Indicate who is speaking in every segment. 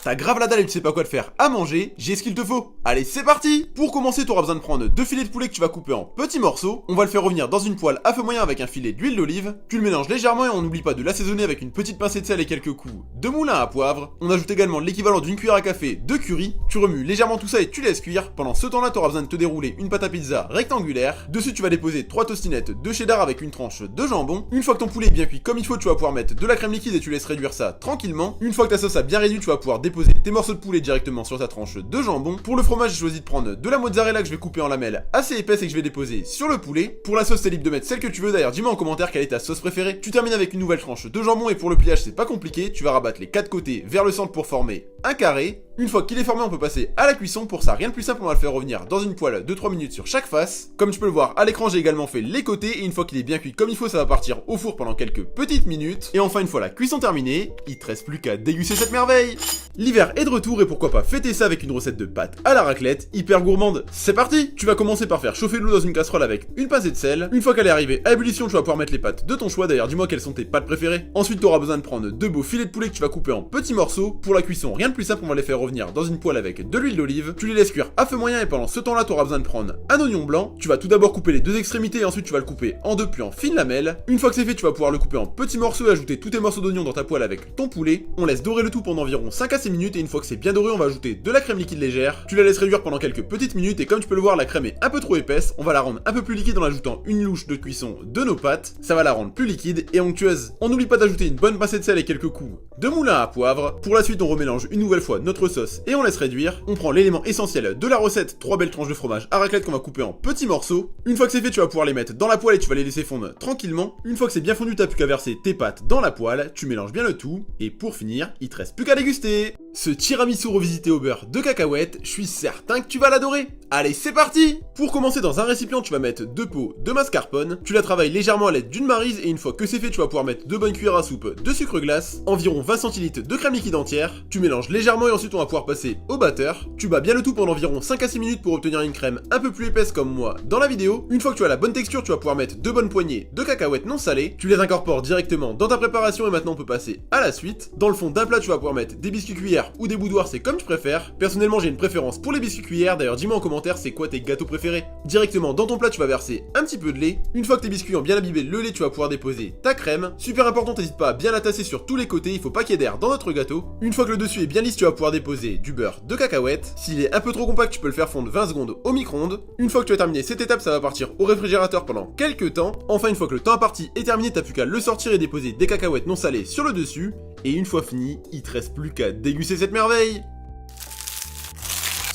Speaker 1: T'as grave la dalle et tu sais pas quoi te faire à manger, j'ai ce qu'il te faut. Allez, c'est parti! Pour commencer, t'auras besoin de prendre 2 filets de poulet que tu vas couper en petits morceaux. On va le faire revenir dans une poêle à feu moyen avec un filet d'huile d'olive. Tu le mélanges légèrement et on n'oublie pas de l'assaisonner avec une petite pincée de sel et quelques coups de moulin à poivre. On ajoute également l'équivalent d'une cuillère à café de curry. Tu remues légèrement tout ça et tu laisses cuire. Pendant ce temps-là, t'auras besoin de te dérouler une pâte à pizza rectangulaire. Dessus, tu vas déposer 3 tostinettes de cheddar avec une tranche de jambon. Une fois que ton poulet est bien cuit comme il faut, tu vas pouvoir mettre de la crème liquide et tu laisses réduire ça tranquillement. Une fois que ta sauce a bien réduit, tu vas pouvoir déposer tes morceaux de poulet directement sur ta tranche de jambon. Pour le fromage, j'ai choisi de prendre de la mozzarella que je vais couper en lamelles assez épaisses et que je vais déposer sur le poulet. Pour la sauce, t'es libre de mettre celle que tu veux. D'ailleurs, dis-moi en commentaire quelle est ta sauce préférée. Tu termines avec une nouvelle tranche de jambon et pour le pliage, c'est pas compliqué. Tu vas rabattre les 4 côtés vers le centre pour former un carré. Une fois qu'il est formé, on peut passer à la cuisson. Pour ça, rien de plus simple, on va le faire revenir dans une poêle de 3 minutes sur chaque face. Comme tu peux le voir à l'écran, j'ai également fait les côtés et une fois qu'il est bien cuit comme il faut, ça va partir au four pendant quelques petites minutes. Et enfin, une fois la cuisson terminée, il te reste plus qu'à déguster cette merveille. L'hiver est de retour et pourquoi pas fêter ça avec une recette de pâtes à la raclette, hyper gourmande. C'est parti! Tu vas commencer par faire chauffer de l'eau dans une casserole avec une pincée de sel. Une fois qu'elle est arrivée à ébullition, tu vas pouvoir mettre les pâtes de ton choix. D'ailleurs, dis-moi quelles sont tes pâtes préférées. Ensuite, tu auras besoin de prendre 2 beaux filets de poulet que tu vas couper en petits morceaux. Pour la cuisson, rien de plus simple, on va les faire revenir dans une poêle avec de l'huile d'olive. Tu les laisses cuire à feu moyen et pendant ce temps-là, tu auras besoin de prendre un oignon blanc. Tu vas tout d'abord couper les 2 extrémités et ensuite tu vas le couper en 2 puis en fines lamelles. Une fois que c'est fait, tu vas pouvoir le couper en petits morceaux et ajouter tous tes morceaux d'oignon dans ta poêle avec ton poulet. On laisse dorer le tout pendant environ 5 à 6 minutes et une fois que c'est bien doré, on va ajouter de la crème liquide légère. Tu la laisses réduire pendant quelques petites minutes et comme tu peux le voir, la crème est un peu trop épaisse. On va la rendre un peu plus liquide en ajoutant une louche de cuisson de nos pâtes. Ça va la rendre plus liquide et onctueuse. On n'oublie pas d'ajouter une bonne pincée de sel et quelques coups de moulin à poivre. Pour la suite, on remélange une nouvelle fois notre sauce et on laisse réduire. On prend l'élément essentiel de la recette, 3 belles tranches de fromage à raclette qu'on va couper en petits morceaux. Une fois que c'est fait, tu vas pouvoir les mettre dans la poêle et tu vas les laisser fondre tranquillement. Une fois que c'est bien fondu, t'as plus qu'à verser tes pâtes dans la poêle, tu mélanges bien le tout et pour finir, il te reste plus qu'à déguster. Ce tiramisu revisité au beurre de cacahuètes, je suis certain que tu vas l'adorer. Allez, c'est parti! Pour commencer, dans un récipient, tu vas mettre 2 pots de mascarpone. Tu la travailles légèrement à l'aide d'une maryse et une fois que c'est fait, tu vas pouvoir mettre 2 bonnes cuillères à soupe de sucre glace, environ 20 centilitres de crème liquide entière. Tu mélanges légèrement et ensuite on va pouvoir passer au batteur. Tu bats bien le tout pendant environ 5 à 6 minutes pour obtenir une crème un peu plus épaisse comme moi dans la vidéo. Une fois que tu as la bonne texture, tu vas pouvoir mettre 2 bonnes poignées de cacahuètes non salées. Tu les incorpores directement dans ta préparation et maintenant on peut passer à la suite. Dans le fond d'un plat, tu vas pouvoir mettre des biscuits cuillères ou des boudoirs, c'est comme tu préfères. Personnellement, j'ai une préférence pour les biscuits cuillères. D'ailleurs, dis-moi en commentaire c'est quoi tes gâteaux préférés. Directement dans ton plat, tu vas verser un petit peu de lait. Une fois que tes biscuits ont bien imbibé le lait, tu vas pouvoir déposer ta crème. Super important, n'hésite pas à bien la tasser sur tous les côtés, il faut pas qu'il y ait d'air dans notre gâteau. Une fois que le dessus est bien lisse, tu vas pouvoir déposer du beurre de cacahuète. S'il est un peu trop compact, tu peux le faire fondre 20 secondes au micro-ondes. Une fois que tu as terminé cette étape, ça va partir au réfrigérateur pendant quelques temps. Enfin, une fois que le temps imparti est terminé, t'as plus qu'à le sortir et déposer des cacahuètes non salées sur le dessus. Et une fois fini, il te reste plus qu'à déguster cette merveille.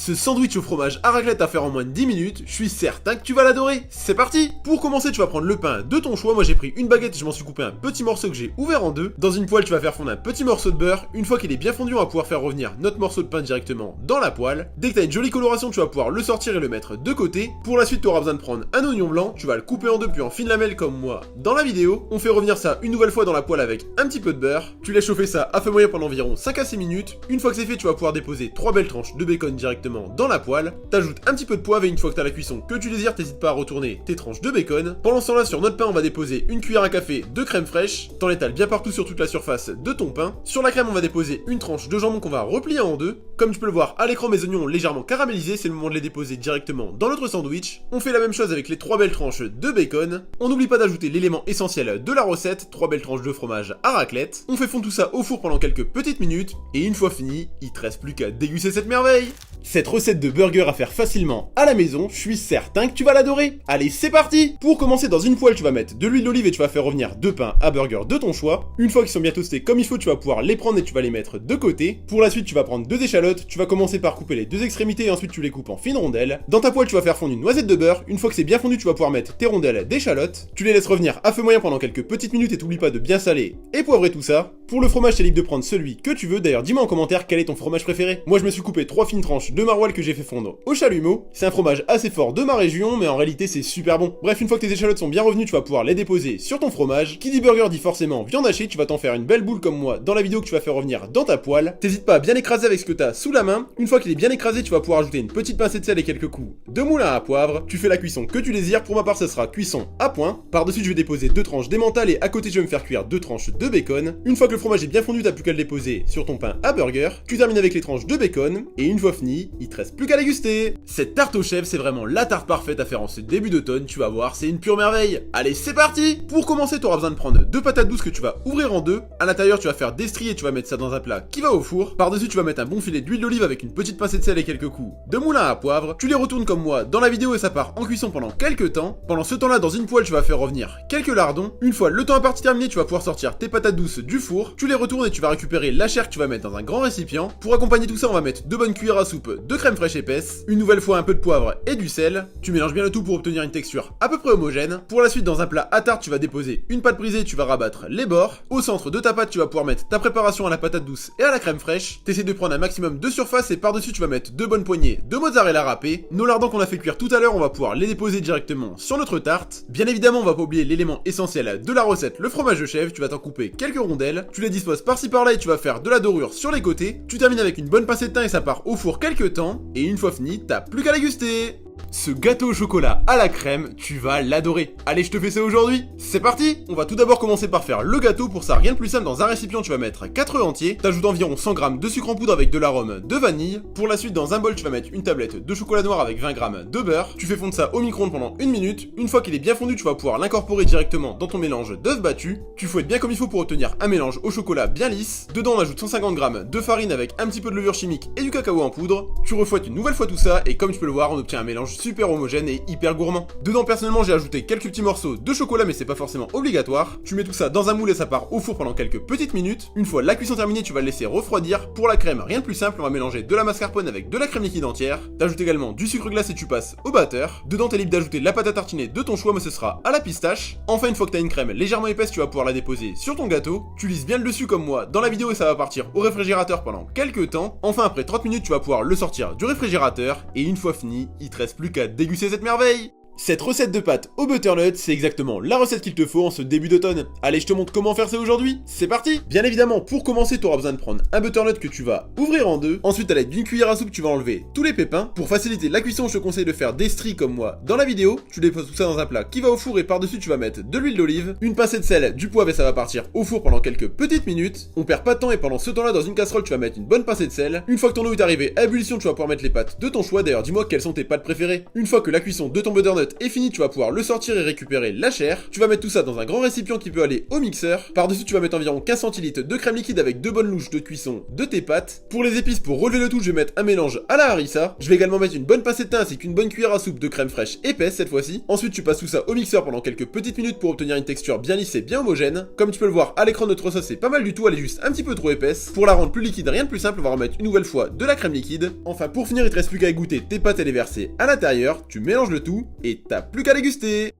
Speaker 1: Ce sandwich au fromage à raclette à faire en moins de 10 minutes, je suis certain que tu vas l'adorer. C'est parti! Pour commencer, tu vas prendre le pain de ton choix. Moi j'ai pris une baguette et je m'en suis coupé un petit morceau que j'ai ouvert en deux. Dans une poêle, tu vas faire fondre un petit morceau de beurre. Une fois qu'il est bien fondu, on va pouvoir faire revenir notre morceau de pain directement dans la poêle. Dès que tu as une jolie coloration, tu vas pouvoir le sortir et le mettre de côté. Pour la suite, tu auras besoin de prendre un oignon blanc. Tu vas le couper en 2 puis en fines lamelles comme moi dans la vidéo. On fait revenir ça une nouvelle fois dans la poêle avec un petit peu de beurre. Tu laisses chauffer ça à feu moyen pendant environ 5 à 6 minutes. Une fois que c'est fait, tu vas pouvoir déposer 3 belles tranches de bacon directement dans la poêle. T'ajoutes un petit peu de poivre et une fois que t'as la cuisson que tu désires, t'hésites pas à retourner tes tranches de bacon. Pendant ce temps-là, sur notre pain, on va déposer une cuillère à café de crème fraîche. T'en étales bien partout sur toute la surface de ton pain. Sur la crème, on va déposer une tranche de jambon qu'on va replier en 2. Comme tu peux le voir à l'écran, mes oignons ont légèrement caramélisé, c'est le moment de les déposer directement dans notre sandwich. On fait la même chose avec les 3 belles tranches de bacon. On n'oublie pas d'ajouter l'élément essentiel de la recette, 3 belles tranches de fromage à raclette. On fait fondre tout ça au four pendant quelques petites minutes. Et une fois fini, il te reste plus qu'à déguster cette merveille. Cette recette de burger à faire facilement à la maison, je suis certain que tu vas l'adorer. Allez, c'est parti! Pour commencer, dans une poêle, tu vas mettre de l'huile d'olive et tu vas faire revenir 2 pains à burger de ton choix. Une fois qu'ils sont bien toastés comme il faut, tu vas pouvoir les prendre et tu vas les mettre de côté. Pour la suite, tu vas prendre 2 échalotes, tu vas commencer par couper les 2 extrémités et ensuite tu les coupes en fines rondelles. Dans ta poêle, tu vas faire fondre une noisette de beurre. Une fois que c'est bien fondu, tu vas pouvoir mettre tes rondelles d'échalotes. Tu les laisses revenir à feu moyen pendant quelques petites minutes et t'oublies pas de bien saler et poivrer tout ça. Pour le fromage, t'es libre de prendre celui que tu veux. D'ailleurs, dis-moi en commentaire quel est ton fromage préféré. Moi, je me suis coupé 3 fines tranches tranches de maroilles que j'ai fait fondre au chalumeau. C'est un fromage assez fort de ma région, mais en réalité c'est super bon. Bref, une fois que tes échalotes sont bien revenues, tu vas pouvoir les déposer sur ton fromage. Qui dit burger dit forcément viande hachée, tu vas t'en faire une belle boule comme moi dans la vidéo que tu vas faire revenir dans ta poêle. T'hésites pas à bien écraser avec ce que t'as sous la main. Une fois qu'il est bien écrasé, tu vas pouvoir ajouter une petite pincée de sel et quelques coups de moulin à poivre. Tu fais la cuisson que tu désires, pour ma part ça sera cuisson à point. Par-dessus je vais déposer 2 tranches d'emmental et à côté je vais me faire cuire 2 tranches de bacon. Une fois que le fromage est bien fondu, t'as plus qu'à le déposer sur ton pain à burger. Tu termines avec les tranches de bacon et une fois fini, il te reste plus qu'à déguster. Cette tarte aux chèvres, c'est vraiment la tarte parfaite à faire en ce début d'automne, tu vas voir, c'est une pure merveille. Allez, c'est parti. Pour commencer, tu auras besoin de prendre 2 patates douces que tu vas ouvrir en deux. À l'intérieur, tu vas faire des stries et tu vas mettre ça dans un plat qui va au four. Par-dessus, tu vas mettre un bon filet d'huile d'olive avec une petite pincée de sel et quelques coups de moulin à poivre. Tu les retournes comme moi dans la vidéo et ça part en cuisson pendant quelques temps. Pendant ce temps-là, dans une poêle, tu vas faire revenir quelques lardons. Une fois le temps à partie terminé, tu vas pouvoir sortir tes patates douces du four. Tu les retournes et tu vas récupérer la chair que tu vas mettre dans un grand récipient. Pour accompagner tout ça, on va mettre 2 bonnes cuillères à soupe de crème fraîche épaisse. Une nouvelle fois un peu de poivre et du sel. Tu mélanges bien le tout pour obtenir une texture à peu près homogène. Pour la suite, dans un plat à tarte, tu vas déposer une pâte brisée, tu vas rabattre les bords. Au centre de ta pâte, tu vas pouvoir mettre ta préparation à la patate douce et à la crème fraîche. T'essaies de prendre un maximum de surface et par-dessus, tu vas mettre 2 bonnes poignées de mozzarella râpée. Nos lardons qu'on a fait cuire tout à l'heure, on va pouvoir les déposer directement sur notre tarte. Bien évidemment, on va pas oublier l'élément essentiel de la recette, le fromage de chèvre. Tu vas t'en couper quelques rondelles. Tu les disposes par-ci par-là et tu vas faire de la dorure sur les côtés. Tu termines avec une bonne pincée de thym et ça part au four quelques temps. Et une fois fini, t'as plus qu'à déguster. Ce gâteau au chocolat à la crème, tu vas l'adorer. Allez, je te fais ça aujourd'hui. C'est parti. On va tout d'abord commencer par faire le gâteau. Pour ça, rien de plus simple, dans un récipient, tu vas mettre 4 œufs entiers. T'ajoutes environ 100 g de sucre en poudre avec de l'arôme de vanille. Pour la suite, dans un bol, tu vas mettre une tablette de chocolat noir avec 20 g de beurre. Tu fais fondre ça au micro-ondes pendant 1 minute. Une fois qu'il est bien fondu, tu vas pouvoir l'incorporer directement dans ton mélange d'œufs battus. Tu fouettes bien comme il faut pour obtenir un mélange au chocolat bien lisse. Dedans, on ajoute 150 g de farine avec un petit peu de levure chimique et du cacao en poudre. Tu refouettes une nouvelle fois tout ça et comme tu peux le voir, on obtient un mélange super homogène et hyper gourmand. Dedans, personnellement, j'ai ajouté quelques petits morceaux de chocolat, mais c'est pas forcément obligatoire. Tu mets tout ça dans un moule et ça part au four pendant quelques petites minutes. Une fois la cuisson terminée, tu vas le laisser refroidir. Pour la crème, rien de plus simple, on va mélanger de la mascarpone avec de la crème liquide entière. T'ajoutes également du sucre glace et tu passes au batteur. Dedans, t'es libre d'ajouter la pâte à tartiner de ton choix, mais ce sera à la pistache. Enfin, une fois que t'as une crème légèrement épaisse, tu vas pouvoir la déposer sur ton gâteau. Tu lisses bien le dessus comme moi dans la vidéo et ça va partir au réfrigérateur pendant quelques temps. Enfin, après 30 minutes, tu vas pouvoir le sortir du réfrigérateur. Et une fois fini, il te reste plus qu'à déguster cette merveille. Cette recette de pâte au butternut, c'est exactement la recette qu'il te faut en ce début d'automne. Allez, je te montre comment faire ça aujourd'hui. C'est parti. Bien évidemment, pour commencer, tu auras besoin de prendre un butternut que tu vas ouvrir en deux. Ensuite, à l'aide d'une cuillère à soupe, tu vas enlever tous les pépins. Pour faciliter la cuisson, je te conseille de faire des stries comme moi dans la vidéo. Tu déposes tout ça dans un plat qui va au four et par-dessus, tu vas mettre de l'huile d'olive, une pincée de sel, du poivre et ça va partir au four pendant quelques petites minutes. On perd pas de temps et pendant ce temps-là, dans une casserole, tu vas mettre une bonne pincée de sel. Une fois que ton eau est arrivée à ébullition, tu vas pouvoir mettre les pâtes de ton choix. D'ailleurs, dis-moi quelles sont tes pâtes préférées. Une fois que la cuisson de ton butternut est finie, tu vas pouvoir le sortir et récupérer la chair. Tu vas mettre tout ça dans un grand récipient qui peut aller au mixeur. Par-dessus, tu vas mettre environ 15 centilitres de crème liquide avec 2 bonnes louches de cuisson de tes pâtes. Pour les épices, pour relever le tout, je vais mettre un mélange à la harissa. Je vais également mettre une bonne pincée de thym ainsi qu'une bonne cuillère à soupe de crème fraîche épaisse cette fois-ci. Ensuite, tu passes tout ça au mixeur pendant quelques petites minutes pour obtenir une texture bien lisse et bien homogène. Comme tu peux le voir à l'écran, notre sauce est pas mal du tout, elle est juste un petit peu trop épaisse. Pour la rendre plus liquide, rien de plus simple, on va remettre une nouvelle fois de la crème liquide. Enfin, pour finir, il te reste plus qu'à égoutter tes pâtes et les verser à l'intérieur. Tu mélanges le tout et t'as plus qu'à déguster.